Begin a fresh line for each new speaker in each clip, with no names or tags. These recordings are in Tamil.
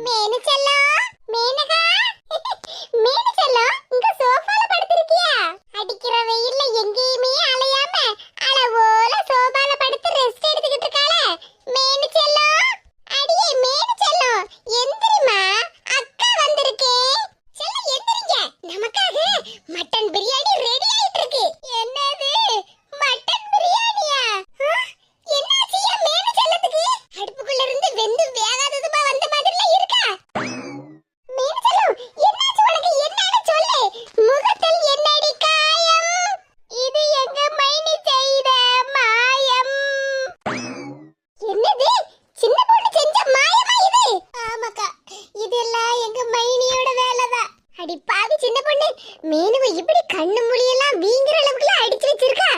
மேனு செல்லம், மேனகா. மேனு செல்லம், இங்க சோஃபால படுத்திருக்கியா? அடிக்கிற வெயில்ல எங்கேயுமே அலையாம அளவோல சோஃபால படுத்து ரெஸ்ட் எடுத்துக்கிட்டு இருக்காளே. மேனு செல்லம், அடியே மேனு செல்லம், எந்திரிமா, அக்கா வந்திருக்கே. செல்லம் எந்திரிங்க, நமக்காக மட்டன் பிரியாணி ரெடி ஆயிட்டு இருக்கு. என்னது மட்டன் பிரியாணியா? என்னாச்சியா மேனு செல்லத்துக்கு? அடுப்புக்குள்ள இருந்து வெந்து வேகாததுமா வந்த மாதிரில இருக்கா? மேனு செல்லம், என்னாச்சு உனக்கு? என்னன்னு சொல்லு. முகத்தில் என்னடி காயம்? இது எங்க மைனி செய்த மாயம். என்னது? சின்ன பொண்ணு செஞ்ச மாயமா இது? ஆமாக்கா, இதெல்லாம் எங்க மைனியோட வேலைதான். அடி பாவி சின்ன பொண்ணு, மேனுவை இப்படி கண்ணு மூலியெல்லாம் வீங்குற அளவுக்குலாம் அடிச்சு வச்சிருக்கா.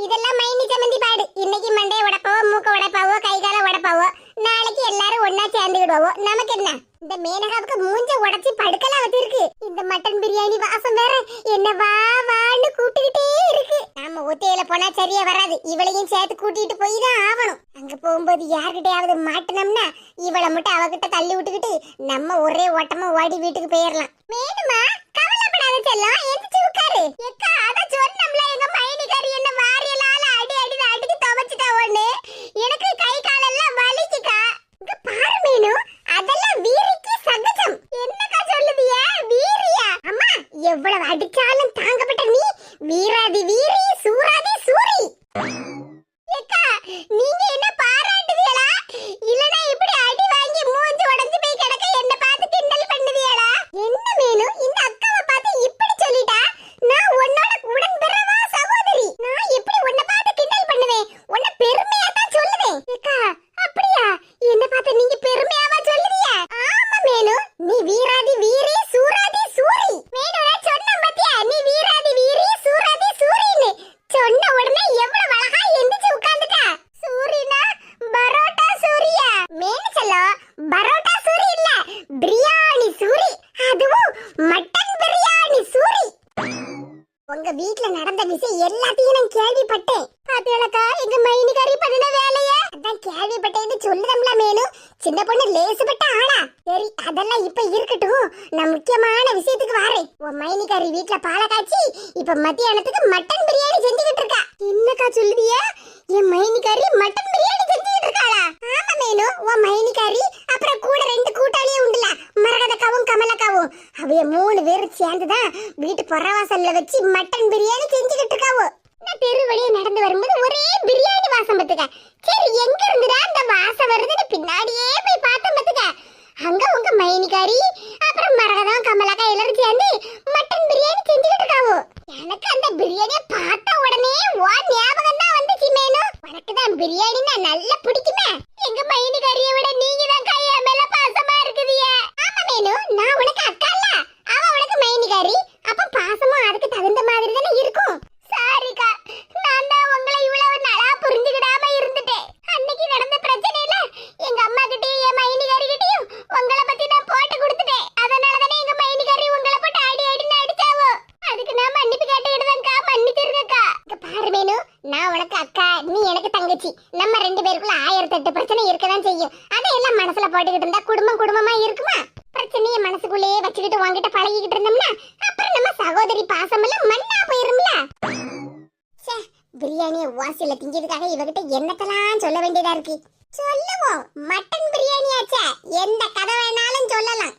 இதெல்லாம் மைனி சம்மந்தி பாடு. இன்னைக்கு மண்டைய உடைப்பாவோ, மூக்க உடைப்பாவோ, கை கால உடைப்பாவோ, நாளைக்கு எல்லாரும் ஒன்னா சேர்ந்துக்கிடுவோ. நமக்கு என்ன? இந்த மேனகாவுக்கு மூஞ்ச உடைச்சி படுக்கலாம் வச்சிருக்கு. இந்த மட்டன் பிரியாணி வாசம் வேற என்ன வா வான்னு கூப்பிட்டுக்கிட்டே இருக்கு. நாம ஒத்தையில போனா சரியா வராது. இவளையும் சேர்த்து கூட்டிட்டு போய் தான் ஆகணும். அங்க போகும்போது யார்கிட்டயாவது மாட்டினோம்னா இவளை மட்டும் அவகிட்ட தள்ளி விட்டுக்கிட்டு நம்ம ஒரே ஓட்டமா ஓடி வீட்டுக்கு போயிடலாம். மேனுமா, கவலைப்படாத செல்லம், எந்திரிச்சு உட்காரு. எக்கா, அத சொன்னம்ல, எங்க மைனிகாரி என்ன வாரியலால அடி அடிச்சு துவைச்சிட்டா. ஒண்ணு எனக்கு கை காலெல்லாம் வலிக்குக்கா. இங்க பாரு மேனு, அதெல்லாம் வீரிக்கு சகஜம். என்னக்கா சொல்லுதியா? வீரியா? அம்மா, எவ்வளவு அடிச்சாலும் தாங்கப்பட்ட நீ வீராதி வீரி, சூராதி சூரி. ஏக்கா, நீங்க என்ன பாராட்டுவீங்களா? இல்லனா இப்படி அடி வாங்கி மூஞ்சி உடைஞ்சு போய் கிடக்க என்ன பார்த்து கிண்டல் பண்ணுவீங்களா? என்ன மேனு, இந்த அக்காவை பார்த்து இப்படி சொல்லிட்டா? நான் உன்னோட உடன் பிறவா சகோதரி. நான் எப்படி உன்னை பார்த்து கிண்டல் பண்ணுவேன்? உன்னை பெருமையா தான் சொல்லுவேன். ஏக்கா, அப்படியா? என்ன பார்த்து நீங்க பெருமையாவா சொல்லுவீங்க? ஆமா மேனு, நீ வீராதி வீரி, சூராதி சூரி. மேனு, நான் சொன்ன பாத்தியா, நீ வீராதி வீரி, சூராதி சூரின்னு சொன்ன உடனே எவ்வளவு அழகா எந்திரிச்சு உட்கார்ந்துட்டா. சூரினா பரோட்டா சூரியா? மேனு செல்லம், பரோட்டா சூரி இல்ல, பிரியாணி சூரி. அதுவும் மட்டன் பிரியாணி சூரி. உங்க வீட்ல நடந்த விஷயம் எல்லாத்தையும் நான் கேள்விப்பட்டேன். பாத்தியாலக்கா, எங்க மைனிகாரி பண்ணின வேலைய அதான் கேள்விப்பட்டேன்னு சொல்லுதம்ல மேனு. சின்ன பொண்ணு லேசுப்பட்ட ஆளா? சரி, அதெல்லாம் இப்ப இருக்கட்டும். நான் முக்கியமான விஷயத்துக்கு வரேன். உன் மைனிகாரி வீட்ல பாலை காய்ச்சி இப்ப மத்தியானத்துக்கு மட்டன் பிரியாணி செஞ்சுக்கிட்டு இருக்கா. என்னக்கா சொல்லுதியா? என் மைனிகாரி மட்டன் பிரியாணி செஞ்சுக்கிட்டு இருக்காளா? ஆமா மேனு, உன் மைனிகாரி அப்புறம் கூட 2 கூட்டாளியே உண்டுல, மரகதக்காவும் கமலக்காவும். அவைய 3 பேரும் சேர்ந்துதான் வீட்டு புறவாசல்ல வச்சு மட்டன் பிரியாணி செஞ்சுக்கிட்டு இருக்காவோ. நான் தெரு வழியா நடந்து வரும்போது ஒரே பிரியாணி வாசம் பத்துக்க. சரி, எங்க இருந்துடா அந்த வாசம் வருதுன்னு பின்னாடியே போய் பார்த்தேன் பத்துக்க. அங்க உங்க மைனிகாரி அப்புறம் மரகதம் கமலக்கா எல்லாரும் சேர்ந்து மட்டன் பிரியாணி செஞ்சுக்கிட்டு இருக்காவோ. எனக்கு அந்த பிரியாணியை பார்த்த உடனே ஓ ஞாபகம் தான் வந்துச்சு மேனு. உனக்கு தான் பிரியாணின்னா நல்லா பிடிக்குமே. எங்க மைனிகாரியை விட நீங்க தான் கையா மேல பாசமா இருக்குதியே. ஆமா மேனு, நான் உனக்கு அக்கா இல்ல, அவ உனக்கு மைனிகாரி. அப்ப பாசமும் அதுக்கு தகுந்த மாதிரி தானே இருக்கும். சாரிக்கா, நான் தான் உங்களை இவ்வளவு நாளா புரிஞ்சுக்கிடாம இருந்துட்டேன். அன்னைக்கு நடந்த பிரச்சனையில எங்க அம்மா கிட்டயும் என் மைனிகாரி கிட்டயும் உங்களை பத்தி நான் போட்டு கொடுத்துட்டேன். அதனால தானே எங்க மைனிகாரி உங்களை போட்டு அடி அடின்னு அடிச்சாவோ. அதுக்கு நான் மன்னிப்பு கேட்டுக்கிட்டுதான்க்கா. மன்னிச்சிருக்கா. இங்க பாரு மேனு, நான் உனக்கு அக்கா, நீ எனக்கு தங்கச்சி. நம்ம 2 பேருக்குள்ள 1008 பிரச்சனை இருக்கதான் செய்யும். அதையெல்லாம் மனசுல போட்டுக்கிட்டு இருந்தா குடும்பமா இருக்குமா? பிரச்சனையை மனசுக்குள்ளேயே வச்சுக்கிட்டு உங்ககிட்ட பழகிக்கிட்டு இருந்தோம்னா அப்புறம் நம்ம சகோதரி பாசமெல்லாம் மண்ணா போயிரும்ல. பிரியாணியை வாசியில திங்கிறதுக்காக இவகிட்ட என்னத்தெல்லாம் சொல்ல வேண்டியதா இருக்கு. சொல்லுவோம், மட்டன் பிரியாணியாச்சே, எந்த கதை வேணாலும் சொல்லலாம்.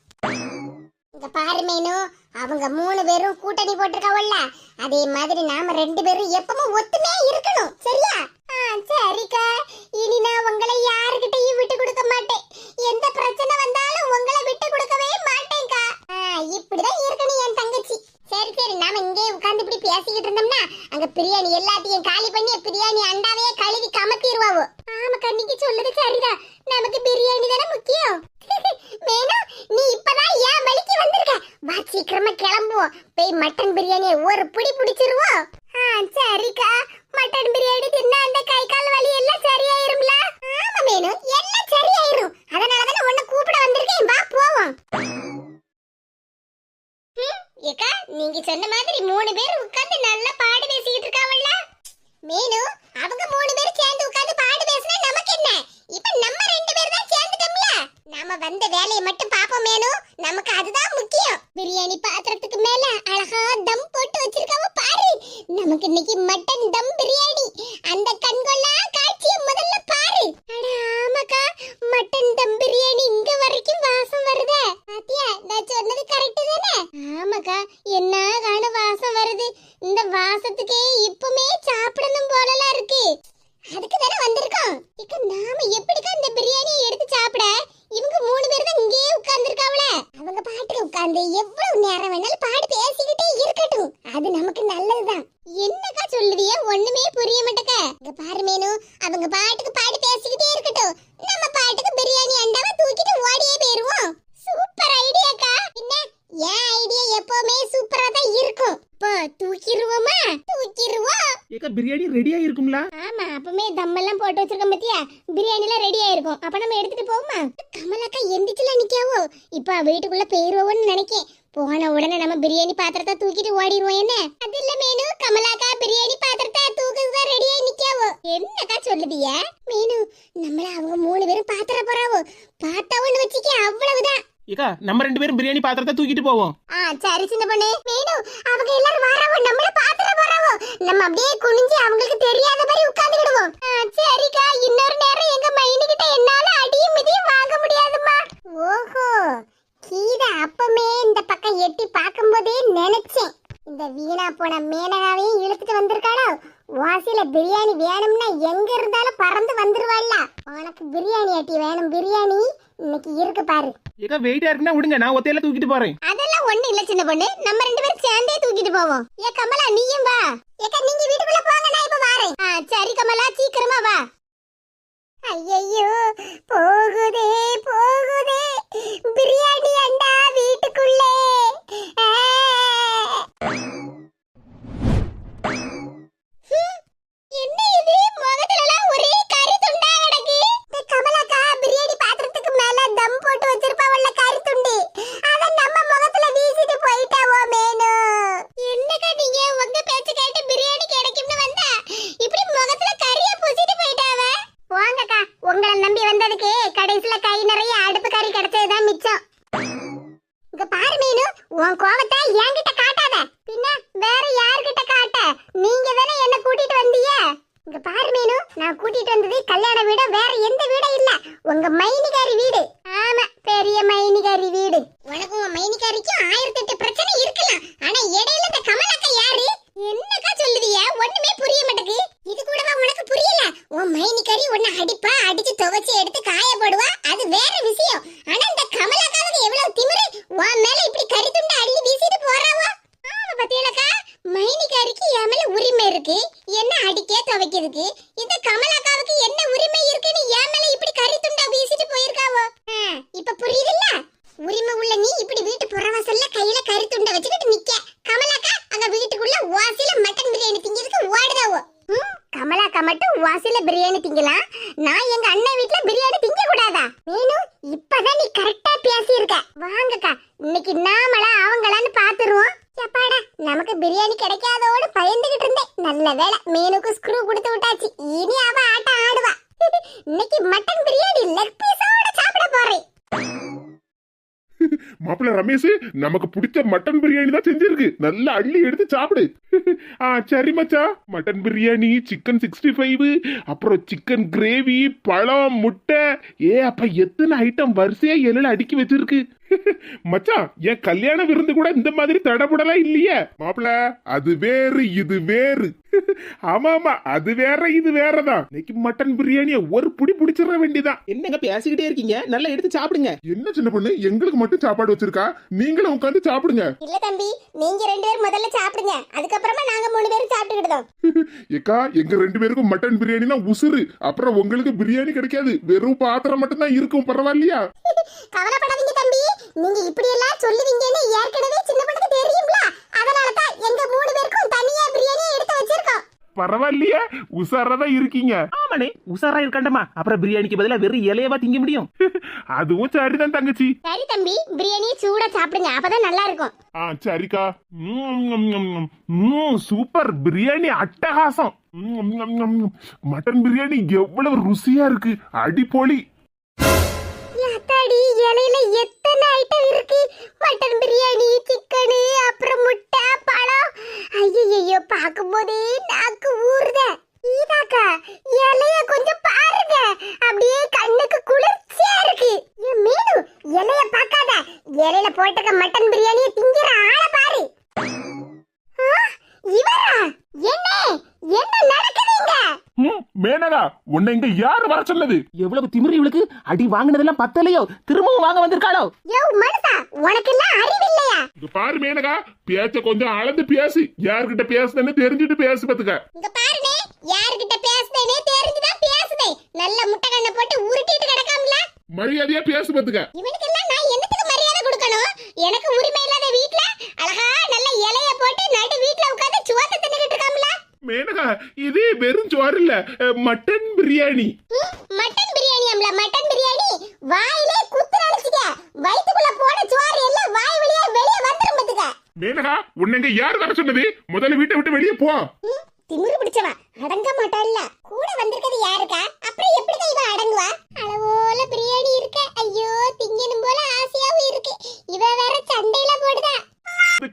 இங்க பாரு மேனு, அவங்க 3 பேரும் கூட்டணி போட்டிருக்காவல்ல, அதே மாதிரி நாம 2 பேரும் எப்பவும் ஒத்துமையா இருக்கணும். சரியா? சரிக்கா, இனி நான் உங்களை யாருக்கிட்டையும் விட்டு கொடுக்க மாட்டேன். எந்த பிரச்சனை வந்தாலும் உங்களை விட்டு கொடுக்கவே மாட்டேன்க்கா. இப்படிதான் இருக்கணும் என் தங்கச்சி. சரி சரி, நாம இங்கே உட்கார்ந்து இப்படி பேசிக்கிட்டு இருந்தோம்னா அங்க பிரியாணி எல்லாத்தையும் காலி பண்ணி பிரியாணி அண்டாவே கழுவி கமத்திடுவாவோ. ஆமா கண்ணிக்கு சொல்லுது சரிதான், நமக்கு பிரியாணி தானே முக்கியம். மேனு, நீ இப்பதான் ஏன் வலிக்கு வந்திருக்க? வா சீக்கிரமா கிளம்புவோம், போய் மட்டன் பிரியாணியை ஒரு பிடி பிடிச்சிருவோம். சரிக்கா, மட்டன் பிரியாணி தின்னா அந்த கை கால் வலி எல்லாம் சரியாயிரும்ல? ஆமா மேனு, எல்லாம் சரியாயிரும். அதனாலதானே உன்னை கூப்பிட வந்திருக்கேன். வா போவோம். ஏக்கா, நீங்க சொன்ன மாதிரி 3 பேர் உட்கார்ந்து நல்லா பாடு பேசிக்கிட்டு இருக்காவல்ல மேனு. அவங்க 3 பேர் சேர்ந்து உட்கார்ந்து பாடு பேசினா நமக்கு என்ன? இப்ப நம்ம 2 பேர் தான் சேர்ந்துட்டோம்ல. நாம அந்த வேலையை மட்டும் பாப்போம் மேனு. நமக்கு அதுதான் முக்கியம். பிரியாணி பாத்திரத்துக்கு மேல அழகா தம் போட்டு வச்சிருக்காவ பாரு. நமக்கு இன்னைக்கு மட்டன் தம் பிரியாணி. அந்த கண்கொள்ளா காட்சியை முதல்ல பாரு. அட ஆமாக்கா, மட்டன் தம் பிரியாணி இங்க வரைக்கும் வாசம் வருதே. பாத்தியா, நான் சொன்னது கரெக்ட் தானே? ஆமாக்கா, என்ன காண வாசம் வருது. இந்த வாசத்துக்கே இப்பமே சாப்பிடணும் போலலாம் இருக்கு. அதுக்கு தானே வந்திருக்கோம். இக்க நாம எப்படிக்கா இந்த பிரியாணியை எடுத்து சாப்பிட? இவங்க 3 பேர் தான் இங்கேயே உட்கார்ந்துருக்காவல. அவங்க பாட்டுக்கு உட்கார்ந்து எவ்வளவு நேரம் வேணாலும் பாட்டு பேசிக்கிட்டே இருக்கட்டும். அது நமக்கு நல்லதுதான். என்னக்கா சொல்லுவிய? ஒண்ணுமே புரிய மாட்டேக்க. இங்க பாரு மேனு, அவங்க பாட்டுக்கு பாட்டு பேசிக்கிட்டே இருக்கட்டும். நம்ம பாட்டுக்கு பிரியாணி அண்டாவை தூக்கிட்டு ஓடியே போயிருவோம். சூப்பர் ஐடியாக்கா. என்ன, என் ஐடியா எப்பவுமே சூப்பரா தான் இருக்கும். இப்போ தூக்கிடுவோமா? தூக்கிடுவோம்.
ஏக்கா பிரியாணி ரெடியா இருக்கும்ல?
ஆமா, அப்பமே தம்மெல்லாம் போட்டு வச்சிருக்கோம் பத்தியா? பிரியாணிலாம் ரெடியா இருக்கும். அப்ப நம்ம எடுத்துட்டு போவோமா? கமலாக்கா எந்திரிச்சுலாம் நிக்காவோ. இப்ப வீட்டுக்குள்ள போயிருவோம்னு நினைக்கேன். போன உடனே நம்ம பிரியாணி பாத்திரத்தை தூக்கிட்டு ஓடிடுவோம். என்ன அது இல்ல மேனு, கமலாக்கா பிரியாணி பாத்திரத்தை தூக்குறதுதான் ரெடியா நிக்காவோ. என்னக்கா சொல்லுதிய மேனு? நம்மள அவங்க 3 பேரும் பாத்திர போறாவோ. பார்த்தாவோன்னு வச்சுக்க, அவ்வளவுதான்.
ஏக்கா நம்ம 2 பேரும் பிரியாணி பாத்திரத்தை தூக்கிட்டு போவோம்.
சரி சின்ன பொண்ணு. மேனு, அவங்க எல்லாரும் வராவோ, நம்மள பாத்திர போறாவோ. நம்ம அப்படியே குனிஞ்சு அவங்களுக்கு தெரியாத மாதிரி உட்கார்ந்துடுவோம். சரிக்கா, இன்னொரு நேரம் எங்க மைனி கிட்ட என்னால அடியும் மிதியும் வாங்க முடியாதுமா. ஓஹோ, கீதா அப்பமே இந்த பக்கம் எட்டி பார்க்கும்போதே நினைச்சேன், இந்த வீணா போன மேனகாவையும் இழுத்துட்டு வந்திருக்காளோ. வாசில பிரியாணி வேணும்னா எங்க இருந்தாலும் பறந்து வந்துருவாள்ல. உனக்கு பிரியாணி ஆட்டி வேணும். பிரியாணி இன்னைக்கு இருக்கு பாரு.
ஏக்கா வெயிட்டா இருக்குன்னா விடுங்க, நான் ஒத்தையில தூக்கிட்டு போறேன்.
அதெல்லாம் ஒண்ணு இல்ல சின்ன பொண்ணு, நம்ம 2 பேரும் சேர்ந்தே தூக்கிட்டு போவோம். ஏ கமலா, நீயும் வா. ஏக்கா நீங்க வீட்டுக்குள்ள போங்க, நான் இப்ப வரேன். சரி கமலா, சீக்கிரமா வா. ஐயோ, போகுதே போகுதே பிரியாணி அண்டா வீட்டுக்குள்ளே. என்ன இது, முகத்துலலாம் ஒரே கறி துண்டா கிடக்கு. இந்த கமலாக்கா பிரியாணி பாத்திரத்துக்கு மேல தம் போட்டு வச்சிருப்பாவல்ல கறி துண்டு, அத நம்ம முகத்துல வீசிட்டு போயிட்டாவோ மேனு. என்னக்கா நீங்க உங்க பேச்ச கேட்டு பிரியாணி கிடைக்கும்னு வந்தா இப்படி முகத்துல கறிய பூசிட்டு போயிட்டாவ. போங்கக்கா, உங்களை நம்பி வந்ததுக்கு கடைசில கை நிறைய அடுப்பு கறி கிடைச்சதுதான் மிச்சம். இங்க பாரு மீனு, உன் கோவத்தை என்கிட்ட காட்டாத. பின்ன வேற யார்கிட்ட காட்ட? நீங்க தானே என்ன கூட்டிட்டு வந்தீங்க. இங்க பாரு மீனு, நான் கூட்டிட்டு வந்தது கல்யாண வீட, வேற எந்த வீடும் இல்ல, உங்க மைனிகாரி வீடு. ஆமா, பெரிய மைனிகாரி வீடு. உனக்கு உன் மைனிகாரிக்கும் 1008 பிரச்சனை இருக்கலாம். ஆனா இடையில இந்த கமலாக்கா யாரு? என்னக்கா சொல்லுதியா? ஒண்ணுமே புரிய மாட்டேங்குது. இது கூடவா உனக்கு புரியல? உன் மைனிகாரி உன்னை அடிப்பா, அடிச்சு துவைச்சு எடுத்து காய போடுவா, அது வேற விஷயம். ஆனா இந்த கமலாக்காவுக்கு எவ்வளவு திமிரு, உன் மேல இப்படி கறி துண்டு அள்ளி வீசிட்டு போறாவா. ஆமா பத்தியலக்கா, மைனிகாரிக்கு என் மேல உரிமை இருக்கு, என்ன அடிக்க துவைக்கிறதுக்கு. இந்த கமலாக்காவுக்கு என்ன உரிமை இருக்குன்னு என் மேல இப்படி கறி துண்டா வீசிட்டு போயிருக்காவோ. இப்ப புரியுதுல்ல? உரிமை உள்ள நீ இப்படி வீட்டு புறவாசல்ல கையில கறி துண்டை வச்சுக்கிட்டு நிக்க, கமலாக்கா அங்க வீட்டுக்குள்ள வாசில மட்டன் பிரியாணி திங்கிறதுக்கு ஓடுதாவோ. கமலாக்கா மட்டும் வாசில பிரியாணி திங்கலாம், நான் எங்க அண்ணன் வீட்ல பிரியாணி திங்க கூடாதா? மேனு, இப்பதான் நீ கரெக்டா பேசியிருக்க. வாங்கக்கா, இன்னைக்கு நாமளா அவங்களான்னு பாத்துருவோம். சப்பாடா, நமக்கு பிரியாணி கிடைக்காதோடு பயந்துகிட்டு இருந்தேன். நல்ல வேளை மேனுக்கு ஸ்க்ரூ கொடுத்து விட்டாச்சு. இனி அவ ஆட்டம் ஆடுவா. இன்னைக்கு மட்டன் பிரியாணி லெக் பீஸோட சாப்பிட போறேன்.
மாப்பிள்ள ரமேஷ், நமக்கு பிடிச்ச மட்டன் பிரியாணி தான் செஞ்சிருக்கு, நல்லா அள்ளி எடுத்து சாப்பிடு. சரி மச்சா, மட்டன் பிரியாணி, சிக்கன் 65, அப்புறம் சிக்கன் கிரேவி, பழம், முட்டை, அப்ப எத்தனை ஐட்டம் வரிசையா இலையில அடுக்கி வச்சிருக்கு. மச்சான், என் கல்யாண விருந்து கூட இந்த மாதிரி தடபுடலாம் இல்லையே. மாப்பிள்ள, அது வேறு இது வேறு. ஆமா ஆமா, அது வேற இது வேறதான். இன்னைக்கு மட்டன் பிரியாணிய ஒரு புடி புடிச்சிட வேண்டியதான்.
என்னங்க பேசிக்கிட்டே இருக்கீங்க, நல்லா எடுத்து சாப்பிடுங்க.
என்ன சின்ன பொண்ணு, எங்களுக்கு மட்டும் சாப்பாடு வச்சிருக்கா, நீங்களும் உட்காந்து சாப்பிடுங்க.
இல்ல தம்பி, நீங்க 2 பேரும் முதல்ல சாப்பிடுங்க, அதுக்கப்புறமா நாங்க 3 பேரும் சாப்பிட்டுக்கிட்டோம்.
ஏக்கா, எங்க 2 பேருக்கும் மட்டன் பிரியாணினா உசுறு. அப்புறம் உங்களுக்கு பிரியாணி கிடைக்காது, வெறும் பாத்திரம் மட்டும் தான் இருக்கும். பரவாயில்லையா?
கவலைப்படாதீங்க தம்பி, நீங்க இப்படி எல்லாம் சொல்லுவீங்கன்னு ஏற்கனவே சின்ன பொண்ணுக்கு தெரியும்ல. அதனால தான் எங்க 3 பேருக்கும் தனியா பிரியாணி எடுத்து வச்சிருக்கோம்.
பரவாயில்லையா, உசாரதான் இருக்கீங்க.
ஆமாண்ணே, உசாரா இருக்கண்டமா, அப்புறம் பிரியாணிக்கு பதிலா வெறும் இலையவா திங்க முடியும்.
அதுவும் சரிதான் தங்கச்சி.
சரி தம்பி, பிரியாணியை சூடா சாப்பிடுங்க, அப்பதான் நல்லா இருக்கும்.
சரிக்கா. சூப்பர் பிரியாணி, அட்டகாசம். மட்டன் பிரியாணி எவ்வளவு ருசியா இருக்கு, அடிப்பொலி.
அத்தாடி, இலையில எத்தனை ஐட்டம் இருக்கு. மட்டன் பிரியாணி, சிக்கனு, அப்புறம் முட்டை, பழம். ஐயோ பாக்கும்போதே நாக்கு ஊறுதே. கீதாக்கா இலைய கொஞ்சம் பாருங்க, அப்படியே கண்ணுக்கு குளிர்ச்சியா இருக்கு. மீனு இலைய பார்க்காத, இலையில போட்டுக்க மட்டன் பிரியாணியை திங்கிற ஆளை பாரு. இவரா? என்ன என்ன நடக்குதுங்க?
மேனகா, உன்னை இங்க யாரு வர சொன்னது?
எவ்வளவு திமிரு இவளுக்கு! அடி வாங்கினதெல்லாம் பத்தலையோ, திரும்பவும் வாங்க வந்திருக்காளோ?
யோ மனுஷா, உனக்கு எல்லாம் அறிவு இல்லையா?
இங்க பாரு மேனகா, பேச்ச கொஞ்சம் அளந்து பேசு. யார்கிட்ட பேசுனேன்னு தெரிஞ்சுட்டு பேசு பாத்துக்க.
இங்க பாருனே, யார்கிட்ட பேசுதேனே தெரிஞ்சுதான் பேசுதே. நல்ல முட்டை கண்ணை போட்டு உருட்டிட்டு கிடக்காமல.
மரியாதையா பேசு பாத்துக்க.
இவனுக்கு எல்லாம் நான் என்னத்துக்கு மரியாதை கொடுக்கணும்? எனக்கு உரிமை இல்லாத வீட்ல அழகா நல்ல இலைய போட்டு நடு வீட்ல உட்கார்ந்து சுவாத்த தின்னுகிட்டு இருக்காமல.
மேனகா, இது வெறும் சோறு இல்ல, மட்டன் பிரியாணி.
மட்டன் பிரியாணி அம்ல, மட்டன் பிரியாணி. வாயிலே குத்து நினைச்சுக்க, வயித்துக்குள்ள போன சோறு எல்லாம் வாய் வழியா வெளிய வந்துரும் பாத்துக்க.
மேனகா, உன்னை இங்க யாரு வர சொன்னது? முதல்ல வீட்டை விட்டு வெளியே போ.
திமிரு பிடிச்சவா, அடங்க மாட்டாள்ல. கூட வந்திருக்கிறது யாருக்கா? அப்புறம் எப்படி இவ அடங்குவா? அளவோல பிரியாணி இருக்க, ஐயோ திங்கணும் போல ஆசையாவும் இருக்கு. இவ வேற சண்டையில போடுதா.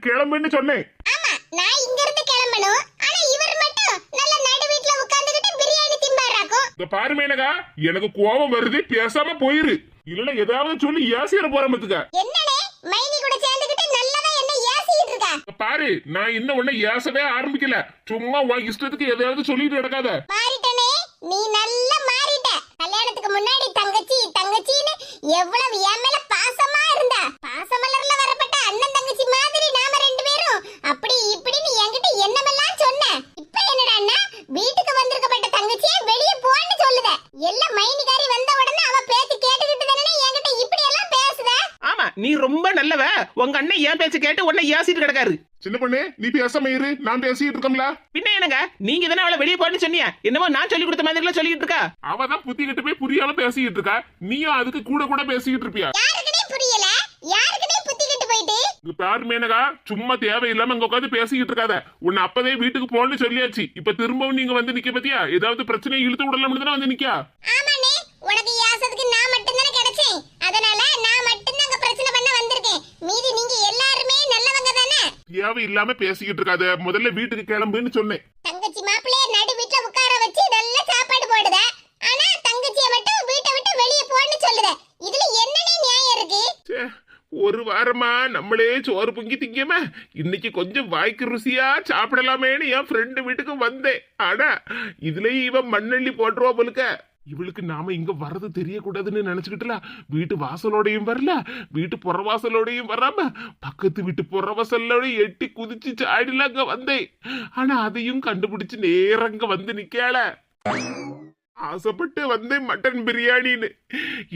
கிளம்புன்னு சொன்னேன்.
ஆமா, நான் இங்க இருந்து கிளம்பணும். ஆனா இவர் மட்டும் நல்ல நடு வீட்ல உட்கார்ந்துகிட்டு பிரியாணி திம்பாராக்கும்.
இந்த பாரு மேனகா, எனக்கு கோபம் வருது, பேசாம போயிரு. இல்லன்னா ஏதாவது சொல்லி ஏசிற போற பாத்துக்க.
என்னனே மைனி கூட சேர்ந்துகிட்டு நல்லதா என்ன ஏசிட்டு இருக்கா?
பாரு, நான் இன்னும் உன்னை ஏசவே ஆரம்பிக்கல. சும்மா உன் இஷ்டத்துக்கு எதையாவது சொல்லிட்டு நடக்காத.
மாறிட்டனே, நீ நல்லா மாறிட்ட. கல்யாணத்துக்கு முன்னாடி தங்கச்சி தங்கச்சின்னு எவ்வளவு என் மேல பாசமா இருந்தா. பாசமலர்ல வரப்பட்ட அண்ணன் தங்கச்சி மாதிரி நாம ரெண்டு பேரும் அப்படி இப்படின்னு என்கிட்ட என்னமெல்லாம் சொன்ன. இப்ப என்னடான்னா வீட்டுக்கு வந்திருக்கப்பட்ட தங்கச்சியே வெளியே போன்னு சொல்லுத. எல்லாம் மைனிகாரி வந்த உடனே அவ பேச்சு கேட்டுக்கிட்டு தானே என்கிட்ட இப்படி எல்லாம் பேசுத.
ஆமா, நீ ரொம்ப நல்லவ. உங்க அண்ணன் ஏன் பேச்சு கேட்டு உன்னை ஏசிட்டு கிடக்காரு.
சின்ன பொண்ணு, நீ பேசாம இரு, நான் பேசிட்டு இருக்கோம்ல.
பின்ன என்னங்க, நீங்க தானே அவளை வெளியே போன்னு சொன்னீங்க. என்னமோ நான் சொல்லி கொடுத்த மாதிரி எல்லாம் சொல்லிட்டு இருக்கா.
அவதான் புத்தி கிட்ட போய் புரியாம பேசிட்டு இருக்கா. நீயும் அதுக்கு கூட கூட பேசிட்டு இருப்பியா?
யாருக்குனே புரியல, யாருக்குனே புத்தி கிட்டு போயிட்டு.
இங்க பாரு மேனகா, சும்மா தேவையில்லாம அங்க உட்காந்து பேசிக்கிட்டு இருக்காத. உன்னை அப்பதே வீட்டுக்கு போன்னு சொல்லியாச்சு. இப்ப திரும்பவும் நீங்க வந்து நிக்க பத்தியா? ஏதாவது பிரச்சனை இழுத்து விடலாம்னு தானே வந்து நிக்கா.
ஆமாண்ணே, உனக்கு யாசத்துக்கு நான் மட்டும் தானே கிடைச்சேன். அதனால நான் மட்டும் தான் அங்க பிரச்சனை பண்ண வந்திருக்கேன். மீதி நீங்க எல்லாருமே நல்லவங்க தானே.
தேவையில்லாம பேசிக்கிட்டு இருக்காத. முதல்ல வீட்டுக்கு கிளம்புன்னு சொன்னேன்.
தங்கச்சி மாப்பிள்ளைய நடு வீட்ல உட்கார வச்சு நல்ல சாப்பாடு போடுத. ஆனா தங்கச்சியை மட்டும் வீட்டை விட்டு வெளியே போன்னு சொல்லுத. இதுல என்னனே நியாயம் இருக்கு?
ஒரு வாரமா நம்மளே சோறு பொங்கி திங்கமா, இன்னைக்கு கொஞ்சம் வாய்க்கு ருசியா சாப்பிடலாமேன்னு என் ஃப்ரெண்டு வீட்டுக்கு வந்தேன். ஆனா இதுலயும் இவன் மண்ணள்ளி போட்டுருவா போலுக்க. இவளுக்கு நாம இங்க வர்றது தெரியக்கூடாதுன்னு நினைச்சுக்கிட்டுல வீட்டு வாசலோடையும் வரல, வீட்டு புறவாசலோடையும் வராம பக்கத்து வீட்டு புறவாசலோட எட்டி குதிச்சு சாடில அங்க வந்தேன். ஆனா அதையும் கண்டுபிடிச்சு நேரங்க வந்து நிக்கல. ஆசைப்பட்டு வந்தேன் மட்டன் பிரியாணின்னு.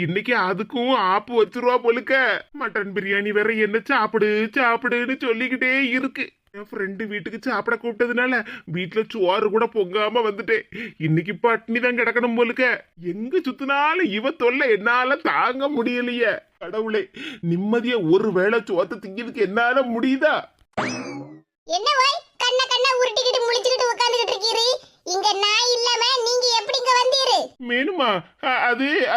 இன்னைக்கு அதுக்கும் ஆப்பு வச்சிருவா போலுக்க. மட்டன் பிரியாணி வேற என்ன சாப்பிடு சாப்பிடுன்னு சொல்லிக்கிட்டே இருக்கு. என் ஃப்ரெண்டு வீட்டுக்கு சாப்பிட கூப்பிட்டதுனால வீட்டுல சோறு கூட பொங்காம வந்துட்டேன். இன்னைக்கு பட்னி தான் கிடக்கணும் போலுக்க. எங்க சுத்தினாலும் இவ தொல்லை என்னால தாங்க முடியலையே. கடவுளே, நிம்மதியா ஒரு வேளை சோத்த திங்கிறதுக்கு என்னால முடியுதா?
என்ன ஓய் கண்ண கண்ண உருட்டிக்கிட்டு முழிச்சுக்கிட்டு உட்கார்ந்துகிட்டு இருக்கீரு? இங்க நான் இல்லாம நீங்க எப்படி இங்க வந்தீரு?
மேனுமா,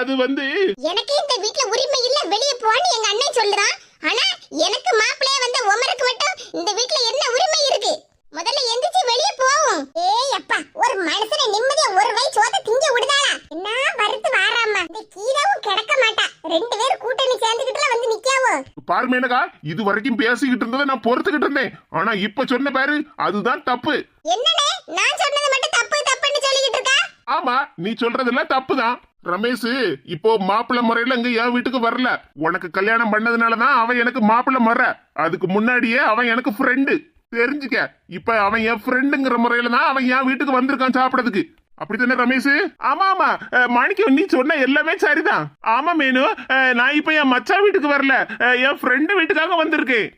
அது வந்து
எனக்கு இந்த வீட்ல உரிமை இல்ல, வெளிய போன்னு எங்க அண்ணன் சொல்றான். ஆனா எனக்கு மாப்பிளைய வந்த உமருக்கு மட்டும் இந்த வீட்ல என்ன உரிமை இருக்கு? முதல்ல எந்திரிச்சு வெளிய போவோம். ஏய் அப்பா, ஒரு மனுஷனை நிம்மதியா ஒரு வயசு சோத்த திங்க விடுதாளா? என்ன வறுத்து வாராமா. இந்த கீதாவும் கிடக்க மாட்டா. ரெண்டு பேரும் கூட்டணி சேர்ந்துகிட்டுல வந்து நிக்காவோ.
பாரு மேனகா, இது வரைக்கும் பேசிக்கிட்டு இருந்ததை நான் பொறுத்துக்கிட்டு இருந்தேன். ஆனா இப்ப சொன்ன பாரு, அதுதான் தப்பு.
என்னனே, நான் சொன்னது மட்டும் தப்பு தப்புன்னு சொல்லிக்கிட்டு இருக்கா?
ஆமா, நீ சொல்றதெல்லாம் தப்புதான். ரமேஷ் இப்போ மாப்பிள்ளை முறையில இங்க என் வீட்டுக்கு வரல. உனக்கு கல்யாணம் பண்ணதுனாலதான் அவன் எனக்கு மாப்பிள்ளை முறை. அதுக்கு முன்னாடியே அவன் எனக்கு ஃப்ரெண்டு, தெரிஞ்சுக்க. இப்ப அவன் என் ஃப்ரெண்டுங்கிற முறையில தான் அவன் என் வீட்டுக்கு வந்திருக்கான் சாப்பிடறதுக்கு. அப்படித்தானே ரமேஷ்? ஆமா ஆமா மாணிக்கம், நீ சொன்ன எல்லாமே சரிதான். ஆமா மேனு, நான் இப்ப என் மச்சா வீட்டுக்கு வரல, என் ஃப்ரெண்டு வீட்டுக்காக வந்திருக்கேன்.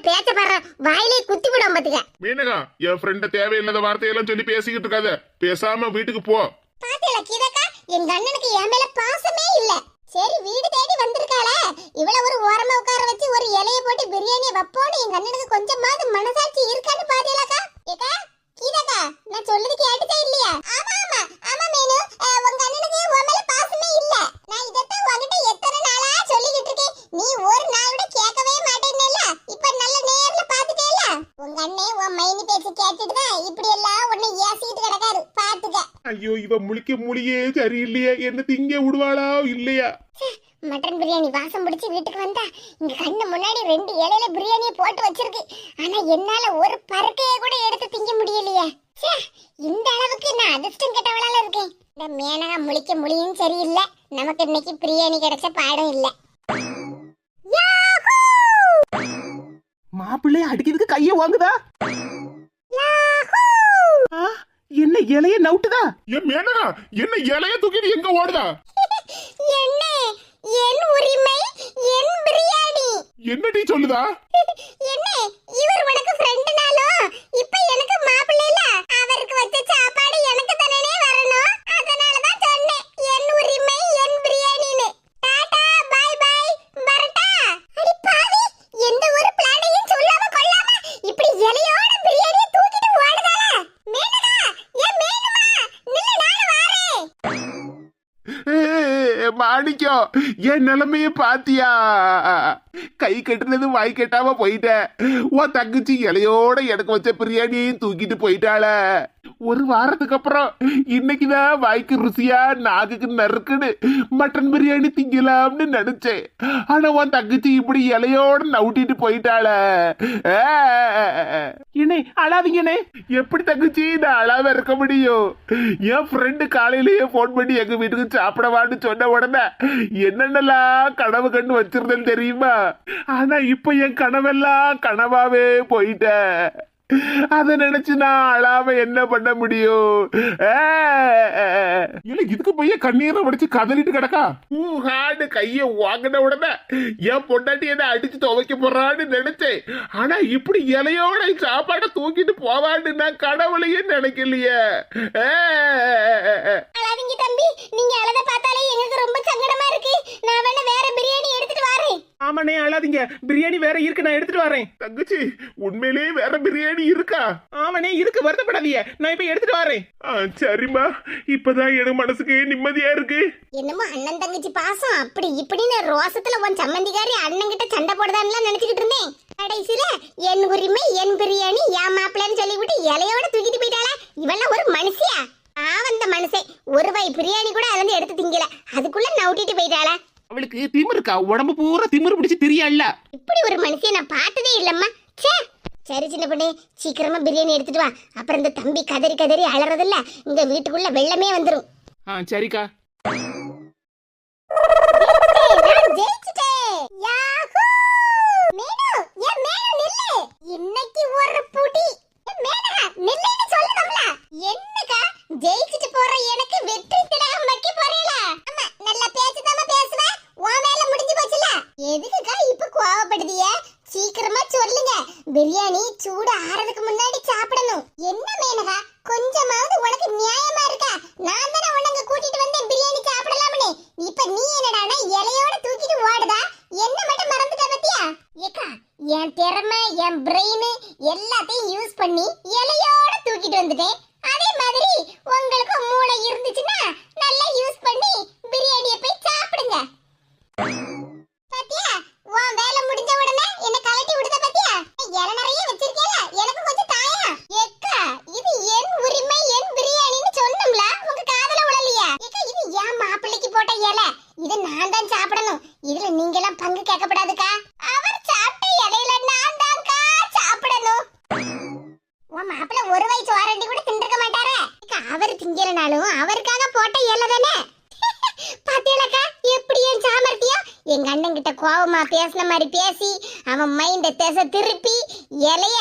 பேச்ச பாரு, வாயிலே குத்தி விடும் பாத்துக்க.
மேனகா, என் ஃப்ரெண்ட தேவையில்லாத வார்த்தையெல்லாம் சொல்லி பேசிக்கிட்டு இருக்காத. பேசாம வீட்டுக்கு போ.
பாத்தியா கீதாக்கா, எங்க அண்ணனுக்கு என் மேல பாசமே இல்ல. சரி வீடு தேடி வந்திருக்காளே, இவள ஒரு ஓரமா உட்கார வச்சு ஒரு இலைய போட்டு பிரியாணியை வைப்போன்னு எங்க அண்ணனுக்கு கொஞ்சமாவது மனசாட்சி இருக்கான்னு பாத்தியலாக்கா? ஏக்கா கீதாக்கா, நான் சொல்றது கேட்டுச்சா இல்லையா? ஆமா ஆமா ஆமா மேனு, உங்க அண்ணனுக்கு உன் மேல பாசமே இல்ல. நான் இதத்தான் உன்கிட்ட எத்தனை நாளா சொல்லி
ஐயோ இவ முழிக்க மொழியே சரியில்லையே, என்ன திங்க விடுவாளா இல்லையா?
மட்டன் பிரியாணி வாசம் பிடிச்சி வீட்டுக்கு வந்தா இங்க கண்ணு முன்னாடி 2 இலையில பிரியாணியை போட்டு வச்சிருக்கு. ஆனா என்னால ஒரு பருக்கைய கூட எடுத்து திங்க முடியலையே. இந்த அளவுக்கு நான் அதிர்ஷ்டம் கெட்டவளால இருக்கேன். இந்த மேனகா முழிக்க மொழியும் சரியில்லை. நமக்கு இன்னைக்கு பிரியாணி கிடைச்ச பாடம் இல்ல.
மாப்பிள்ளை அடிக்கிறதுக்கு கைய வாங்குதா? என்ன இலைய நவுட்டுதா?
என் மேனகா என்ன இலைய தூக்கிட்டு எங்க ஓடுதா?
என்ன என் உரிமை என் பிரியாணி.
என்னடி சொல்லுதா?
என்ன இவர் உனக்கு ஃப்ரெண்ட்னாலோ இப்போ எனக்கு மாப்பிள்ளை இல்ல, அவருக்கு வச்ச சாப்பாடு எனக்கு தானே வரணும். அதனால தான் சொன்னேன் என் உரிமை என் பிரியாணின்னு. டாடா பை பை வரட்டா. அடி பாவி, எந்த ஒரு பிளானையும் சொல்லாம கொள்ளாம இப்படி இலையோட பிரியாணியை தூக்கிட்டு ஓடுதால. மேனகா ஏன் மேனுமா நில்லு, நானு வாரேன்.
மாணிக்கம் என் நிலைமைய பாத்தியா? கை கட்டுனது வாய் கட்டாம போயிட்டேன். உன் தங்கச்சி இலையோட எனக்கு வச்ச பிரியாணியையும் தூக்கிட்டு போயிட்டாள. ஒரு வாரத்துக்கு அப்புறம் இன்னைக்குதான் வாய்க்கு ருசியா நாக்குக்கு நறுக்குன்னு மட்டன் பிரியாணி திங்கலாம்னு நினைச்சேன். ஆனா உன் தங்கச்சி இப்படி இலையோட நவுட்டிட்டு போயிட்டாள.
என்ன அழாதீங்கண்ணே.
எப்படி தங்கச்சி நான் அழாம இருக்க முடியும்? என் ஃப்ரெண்டு காலையிலேயே போன் பண்ணி எங்க வீட்டுக்கு சாப்பிடவான்னு சொன்ன உடனே என்னென்னலாம் கனவு கண்டு வச்சிருந்தேன்னு தெரியுமா? ஆனா இப்ப என் கனவெல்லாம் கனவாவே போயிட்டேன். அத நினைச்சு நான் அழாம என்ன பண்ண முடியும்? இல்ல இதுக்கு போய் கண்ணீரை வடிச்சு கதறிட்டு கிடக்கா. ஹார்டு கைய வாங்கின உடனே என் பொண்டாட்டி என்ன அடிச்சு துவைக்க போறான்னு நினைச்சேன். ஆனா இப்படி இலையோட சாப்பாடை தூக்கிட்டு போவான்னு நான் கடவுளையே நினைக்கலையே.
அழாதீங்க தம்பி, நீங்க அழத பார்த்தாலே எனக்கு ரொம்ப சங்கடமா இருக்கு. நான் வேணா வேற பிரியாணி எடுத்துட்டு வரேன்.
ஆமாண்ணே அழாதீங்க, பிரியாணி வேற இருக்கு, நான் எடுத்துட்டு வரேன்.
தங்கச்சி உண்மையிலேயே வேற பிரியாணி இருக்கா?
ஆமாண்ணே இருக்கு, வருத்தப்படாதீங்க, நான் இப்ப எடுத்துட்டு வரேன்.
சரிம்மா, இப்பதான் எனக்கு மனசுக்கு நிம்மதியா இருக்கு.
என்னமோ அண்ணன் தங்கச்சி பாசம் அப்படி இப்படின்னு ரோசத்துல உன் சம்மந்திக்காரி அண்ணன் கிட்ட சண்டை போடுதான்னு நினைச்சுக்கிட்டு இருந்தேன். கடைசியில என் உரிமை என் பிரியாணி என் மாப்பிள்ளைன்னு சொல்லிவிட்டு இலையோட தூக்கிட்டு போயிட்டாளா? இவெல்லாம் ஒரு மனுஷியா? வந்த மனுஷன் ஒரு வாய் பிரியாணி கூட அதுல எடுத்து திங்கல, அதுக்குள்ள நவுட்டிட்டு போயிட்டாளா?
அவளுக்கு திமிரு இருக்கா, உடம்பு பூரா திமிரு பிடிச்சு தெரியல.
இப்படி ஒரு மனுஷிய நான் பார்த்ததே இல்லம்மா. சரி சின்ன பொண்ணு, சீக்கிரமா பிரியாணி எடுத்துட்டு வா. அப்புறம் இந்த தம்பி கதறி கதறி அலறதில்ல, இங்க வீட்டுக்குள்ள வெள்ளமே வந்துரும்.
சரிக்கா.
இன்னைக்கு ஒரு புடி மேனகா நில்லுன்னு சொல்லணும்ல. என்னக்கா ஜெயிச்சிட்டு போற எனக்கு வெற்றி திலகம் வைக்க போறீல? ஆமா, நல்ல பேச்சுதாம பேசுவ. உன் வேலை முடிஞ்சு போச்சுல. எதுக்குக்கா இப்ப கோவப்படுதிய? சீக்கிரமா சொல்லுங்க. பிரியாணி சூடு ஆறதுக்கு முன்னாடி சாப்பிடணும். என்ன மேனகா, கொஞ்சமாவது உனக்கு நியாயமா இருக்கா? நான் தானே உனக்கு கூட்டிட்டு வந்தேன் பிரியாணி சாப்பிடலாம்னு. இப்ப நீ என்னடானா இலையோட தூக்கிட்டு ஓடுதா? என்ன மட்டும் மறந்துட்ட பத்தியா? ஏக்கா, என் திறமை என் பிரெயின் எல்லாத்தையும் யூஸ் பண்ணி இலையோட தூக்கிட்டு வந்துட்டேன். அதே மாதிரி உங்களுக்கு மூளை இருந்துச்சுன்னா நல்லா யூஸ் பண்ணி பிரியாணியை போய் சாப்பிடுங்க. பாத்தியா, உன் வேலை முடிஞ்ச உடனே என்ன கலட்டி விடுத பாத்தியா? இலை நிறைய வச்சிருக்கேல, எனக்கு கொஞ்சம் தாயா. ஏக்கா, இது என் உரிமை என் பிரியாணின்னு சொன்னோம்ல, உங்க காதுல உளலையா? ஏக்கா, இது என் மாப்பிள்ளைக்கு போட்ட இலை, இதை நான் தான் சாப்பிடணும். இதுல நீங்க எல்லாம் பங்கு கேட்கப்படாதுக்கா. அவர் சாப்பிட்ட இலையில நான் தான்க்கா சாப்பிடணும். உன் மாப்பிள்ளை ஒரு வயசு வாரண்டி கூட தின்றுக்க மாட்டாரே. அவர் திங்கலனாலும் அவருக்காக போட்ட இலை தானே. பாத்தியலக்கா எப்படி என் சாமர்த்தியம்? எங்க அண்ணன் கிட்ட கோவமா பேசின மாதிரி பேசி அவன் மைண்ட திசை திருப்பி இலைய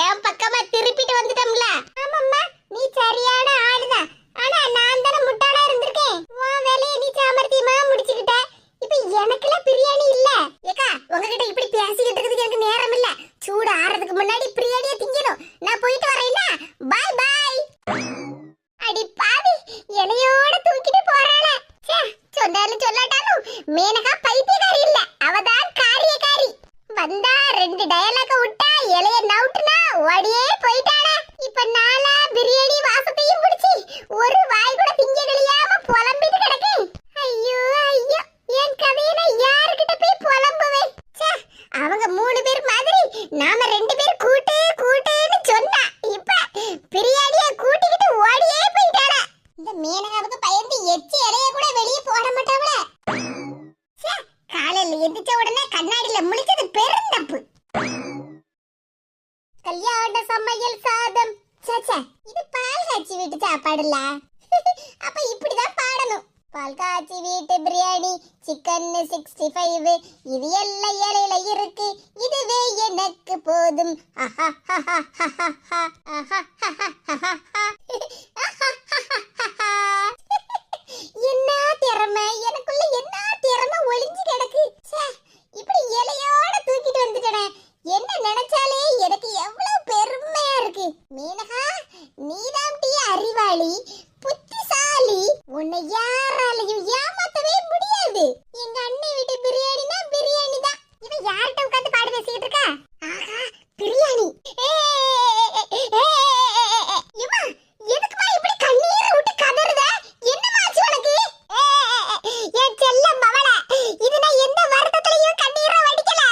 என் பக்கமா திருப்பிட்டு வந்துட்டோம்ல. ஆமாம்மா, நீ சரியான ஆளுதான். ஆனா நான் தானே முட்டாளா இருந்திருக்கேன். உன் வேலையை நீ சாமர்த்தியமா முடிச்சுக்கிட்ட. இப்ப எனக்குல பிரியாணி இல்ல. ஏக்கா, உங்ககிட்ட இப்படி பேசிக்கிட்டு இருக்கிறதுக்கு எனக்கு நேரம் இல்ல. சூடு ஆறதுக்கு முன்னாடி பிரியாணியை திங்கணும். நான் போயிட்டு வரேன்னா பாய் பாய். அடி பாவி, இலையோட தூக்கிட்டு போறாள. சொன்னாலும் சொல்லாட்டாலும் மேனகா பைத்தியக்காரி இல்ல, அவதான் காரியக்காரி. வந்தா 2 டயலாக விட்டா இலைய நவுட்டுனா ஓடியே போயிட்டாளே. இப்ப நாளா பிரியாணி வாசத்தையும் பிடிச்சி ஒரு வாய் கூட திங்க கிளியாம புலம்பிட்டு கிடக்கேன். ஐயோ ஐயோ, என் கதையை நான் யாருக்கிட்ட போய் காலையில எந்திரிச்ச உடனே கண்ணாடியில முழிச்சது பெருந்தப்பு. கல்யாண சமையல் சாதம். சச்சா, இது பால் காய்ச்சி வீட்டு சாப்பாடுல. அப்ப இப்படிதான் பாடணும். பால் காய்ச்சி வீட்டு பிரியாணி, சிக்கன் 65, இது எல்லாம் இலையில இருக்கு, இதுவே எனக்கு போதும். என்ன திறமை, எனக்குள்ள என்ன திறமை ஒளிஞ்சு கிடக்கு. இப்படி இலையோட தூக்கிட்டு வந்துட்டேனே, என்ன நினைச்சாலே எனக்கு எவ்வளவு பெருமையா இருக்கு. மீனகா, நீதான் அறிவாளி, புத்திசாலி, உன்னை யாராலையும் ஏமாத்தவே முடியாது. எங்க அண்ணன் வீட்டு பிரியாணினா பிரியாணி தான். இவன் யார்கிட்ட உட்கார்ந்து பாடு பேசிட்டு இருக்கா? ஆஹா, பிரியாணி. இவா, எதுக்குமா இப்படி கண்ணீரை விட்டு கதறுத? என்னமாச்சு உனக்கு? என் செல்ல மவளே, இது நான் எந்த வருத்தத்திலயும் கண்ணீரை வடிக்கல.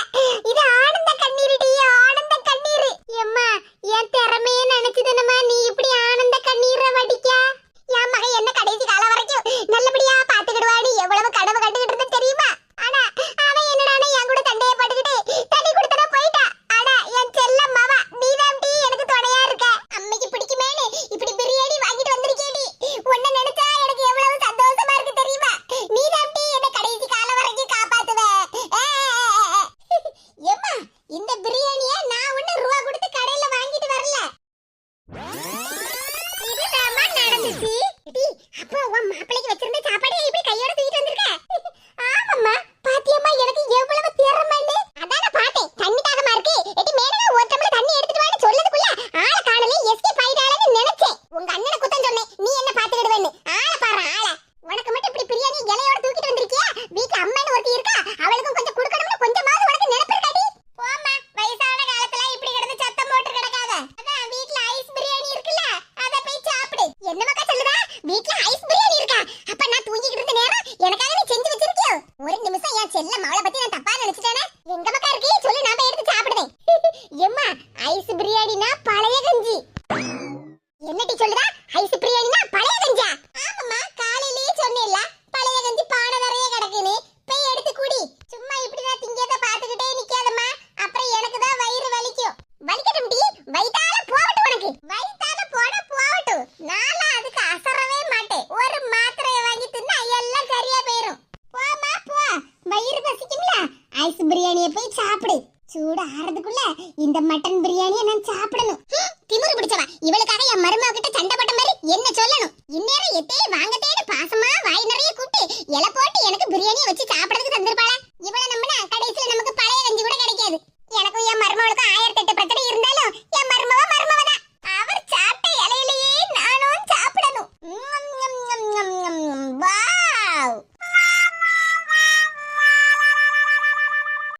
இது ஆனந்த கண்ணீருடி, ஆனந்த கண்ணீர். எம்மா, என் திறமையை நினைச்சுதானமா நீ இப்படி ஆனந்த கண்ணீரை வடிக்க? என் மகன் என்ன கடைசி காலம் வரைக்கும் நல்லபடியா பாத்துக்கிடுவாடி எவ்வளவு கனவு கண்டுகிட்டு இருந்து தெரியுமா? ஆனா அவன் என்னடானே என் கூட சண்டையை போட்டுக்கிட்டு தண்ணி குடுத்தன போயிட்டா. ஆனா என் செல்ல மாவா, நீதான் எனக்கு துணையா இருக்க. அம்மைக்கு பிடிக்குமேனு இப்படி பிரியாணி வாங்கிட்டு வந்திருக்கேடி. உன்னை நினைச்சா எனக்கு எவ்வளவு சந்தோஷமா இருக்கு தெரியுமா? நீதான் என்ன கடைசி காலம் வரைக்கும் காப்பாத்துவ. ஏம்மா, இந்த பிரியாணியை நான் ஒண்ணு ரூபா கொடுத்து கடையில வாங்கிட்டு வரல. இதுதாம்மா நடந்துச்சு. அப்போ உன் மாப்பிளைக்கு வச்சிருந்த சாப்பாடு இப்படி கையோட தூக்கிட்டு வந்திருக்க? ஆமாம்மா, பாத்தியம்மா எனக்கு எவ்வளவு திறமைன்னு. அதான பார்த்தேன், தண்ணி தாகமா இருக்கு, எட்டி மேலே ஒரு டம்ளர் தண்ணி எடுத்துட்டு வான்னு சொல்லதுக்குள்ள ஆள காணலே, எஸ்கேப் ஆயிட்டாளேன்னு நினைச்சேன். உங்க அண்ணனை குத்தம் சொன்னேன், நீ என்ன பாத்துக்கிடுவேன்னு. ஆள பாரு ஆள. உனக்கு மட்டும் இப்படி பிரியாணி இலையோட தூக்கிட்டு வந்திருக்கியா? வீட்டுல அம்மான்னு ஒருத்தி இருக்கா, அவளுக்கும் கொஞ்சம் கொடுக்கணும்னு கொஞ்சமாவது உனக்கு நினைப்பு இருக்காடி? போம்மா, வயசான காலத்துல இப்படி கிடந்து சத்தம் போட்டு கிடக்காத. அதான் வீட்டுல ஐஸ் பிரியாணி இருக்குல்ல, அத போய் சாப்பிடு. என்ன மக்கா சொல்லுதா? வீட்ல ஐஸ் பிரியாணி இருக்கா? அப்ப நான் தூங்கிட்டு இருந்த நேரம் எனக்காக நீ செஞ்சு வச்சிருக்கியோ? ஒரு நிமிஷம் என் செல்ல மவளை பத்தி நான் தப்பா நினைச்சிட்டேனே. எங்க மக்கா இருக்கு சொல்லு, நான் போய் எடுத்து சாப்பிடுவேன். எம்மா, ஐஸ் பிரியாணினா பழைய கஞ்சி. என்னடி சொல்லுதா? ஐஸ் பிரியாணினா பழைய கஞ்சா? ஆமாம்மா, காலையிலேயே சொன்னேல்ல, பழைய கஞ்சி பானை நிறைய கிடக்குன்னு. போய் எடுத்து குடி. சும்மா இப்படிதான் திங்கத பாத்துக்கிட்டே நிக்காதம்மா, அப்புறம் எனக்கு தான் வயிறு வலிக்கும். வலிக்கட்டும் டி, வயித்தால போகட்டும் உனக்கு. வயித்தால போகட்டும். நாளா அதுக்கு அசரவே மாட்டேன். ஒரு மாத்திரையை வாங்கி தின்னா எல்லாம் சரியா போயிரும். போமா போ, வயிறு பசிக்கும்ல. ஐஸ் பிரியாணியை போய் சாப்பிடு. சூடு ஆறதுக்குள்ள இந்த மட்டன் பிரியாணியை நான் சாப்பிடணும். திமிரு பிடிச்சவா, இவளுக்காக என் மருமக